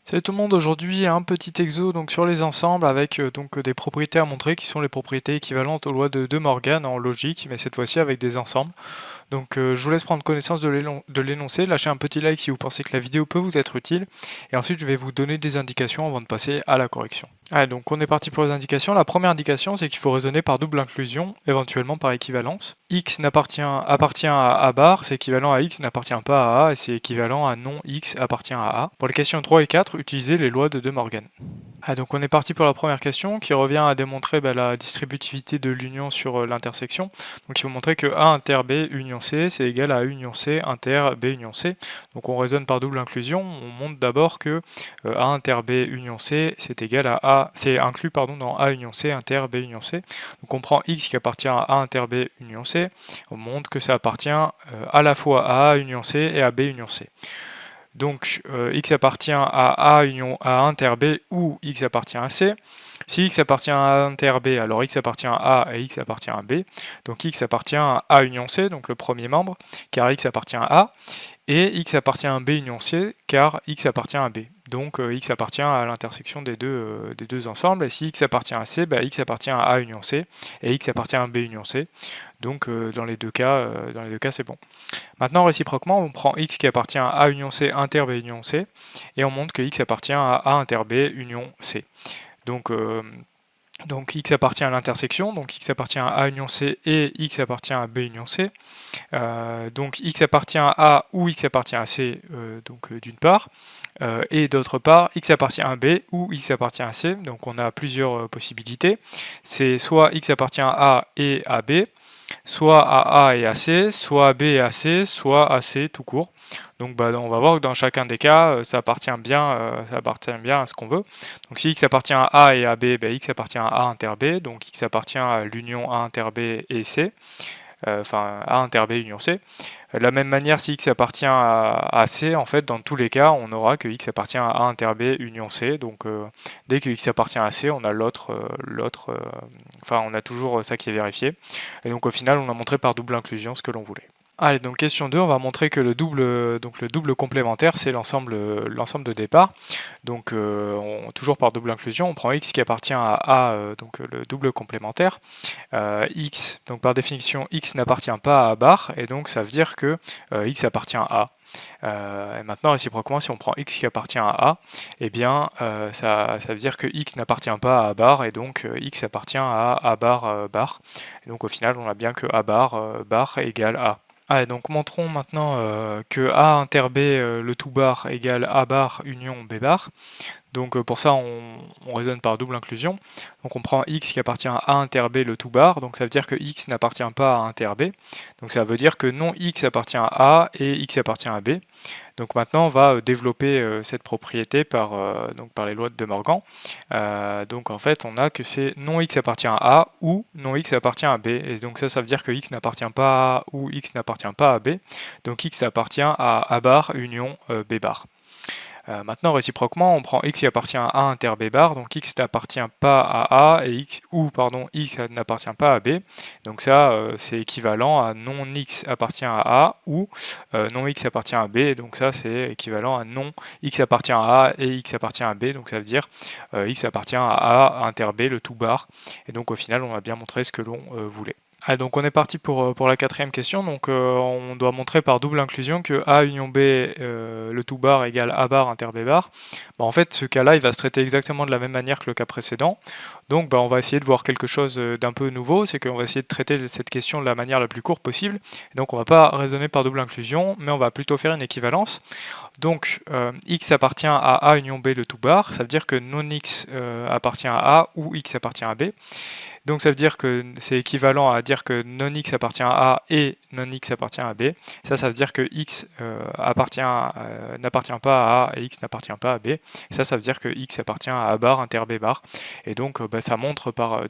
Salut tout le monde, aujourd'hui un petit exo donc sur les ensembles avec des propriétés à montrer qui sont les propriétés équivalentes aux lois de Morgan en logique, mais cette fois-ci avec des ensembles. Donc je vous laisse prendre connaissance de l'énoncé, lâchez un petit like si vous pensez que la vidéo peut vous être utile, et ensuite je vais vous donner des indications avant de passer à la correction. Allez, donc on est parti pour les indications. La première indication, c'est qu'il faut raisonner par double inclusion, éventuellement par équivalence. X appartient à A bar, c'est équivalent à X n'appartient pas à A, et c'est équivalent à non X appartient à A. Pour les questions 3 et 4, utilisez les lois de De Morgan. Donc on est parti pour la première question qui revient à démontrer la distributivité de l'union sur l'intersection. Donc il faut montrer que A inter B union C c'est égal à A union C inter B union C. Donc on raisonne par double inclusion. On montre d'abord que A inter B union C c'est égal à A, c'est inclus dans A union C inter B union C. Donc on prend X qui appartient à A inter B union C. On montre que ça appartient à la fois à A union C et à B union C. Donc X appartient à A union A inter B ou X appartient à C. Si X appartient à A inter B, alors X appartient à A et X appartient à B. Donc X appartient à A union C, donc le premier membre, car X appartient à A. Et X appartient à B union C, car X appartient à B. Donc X appartient à l'intersection des deux ensembles. Et si X appartient à C, X appartient à A union C, et X appartient à B union C. Donc dans les deux cas, c'est bon. Maintenant, réciproquement, on prend X qui appartient à A union C inter B union C, et on montre que X appartient à A inter B union C. Donc X appartient à l'intersection, donc X appartient à A union C et X appartient à B union C. Donc X appartient à A ou X appartient à C, d'une part, et d'autre part, X appartient à B ou X appartient à C. Donc on a plusieurs possibilités. C'est soit X appartient à A et à B, soit à A et à C, soit à B et à C, soit à C tout court. Donc on va voir que dans chacun des cas, ça appartient bien à ce qu'on veut. Donc si X appartient à A et à B, X appartient à A inter B, donc X appartient à l'union A inter B et C, enfin A inter B union C. De la même manière, si X appartient à C, en fait, dans tous les cas, on aura que X appartient à A inter B union C. Donc dès que X appartient à C, on a on a toujours ça qui est vérifié. Et donc au final, on a montré par double inclusion ce que l'on voulait. Allez, donc question 2, on va montrer que le double complémentaire, c'est l'ensemble de départ. Donc toujours par double inclusion, on prend X qui appartient à A, donc le double complémentaire. X, donc par définition, X n'appartient pas à A bar, et donc ça veut dire que X appartient à A. Et maintenant, réciproquement, si on prend X qui appartient à A, eh bien ça veut dire que X n'appartient pas à A bar, et donc X appartient à A bar bar. Et donc au final, on a bien que A bar égale A. Allez, donc montrons maintenant que A inter B, le tout bar égale A bar union B bar. Donc pour ça, on raisonne par double inclusion. Donc on prend X qui appartient à A inter B, le tout bar. Donc ça veut dire que X n'appartient pas à A inter B. Donc ça veut dire que non X appartient à A et X appartient à B. Donc maintenant, on va développer cette propriété par les lois de De Morgan. Donc en fait, on a que c'est non X appartient à A ou non X appartient à B. Et donc ça veut dire que X n'appartient pas à A ou X n'appartient pas à B. Donc X appartient à A bar union B bar. Maintenant, réciproquement, on prend X qui appartient à A inter B bar, donc X n'appartient pas à A et X n'appartient pas à B. Donc ça, c'est équivalent à non X appartient à A ou non X appartient à B. Donc ça, c'est équivalent à non X appartient à A et X appartient à B. Donc ça veut dire X appartient à A inter B, le tout bar. Et donc au final, on a bien montré ce que l'on voulait. Donc on est parti pour la quatrième question. Donc on doit montrer par double inclusion que A union B, le tout bar égale A bar inter B bar. En fait, ce cas-là, il va se traiter exactement de la même manière que le cas précédent. Donc on va essayer de voir quelque chose d'un peu nouveau, c'est qu'on va essayer de traiter cette question de la manière la plus courte possible. Et donc on va pas raisonner par double inclusion, mais on va plutôt faire une équivalence. Donc X appartient à A union B, le tout bar. Ça veut dire que non X appartient à A ou X appartient à B. Donc ça veut dire que c'est équivalent à dire que non X appartient à A et non X appartient à B. Ça veut dire que X n'appartient pas à A et X n'appartient pas à B. Et ça veut dire que X appartient à A bar inter B bar. Et donc ça montre par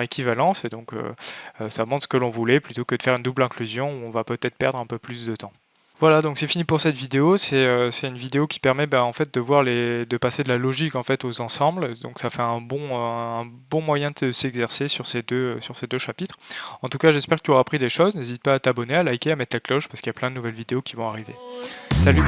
équivalence, et donc ça montre ce que l'on voulait, plutôt que de faire une double inclusion où on va peut-être perdre un peu plus de temps. Voilà, donc c'est fini pour cette vidéo. C'est une vidéo qui permet en fait de passer de la logique en fait aux ensembles. Donc ça fait un bon moyen de s'exercer sur ces deux chapitres. En tout cas, j'espère que tu auras appris des choses. N'hésite pas à t'abonner, à liker, à mettre la cloche parce qu'il y a plein de nouvelles vidéos qui vont arriver. Salut!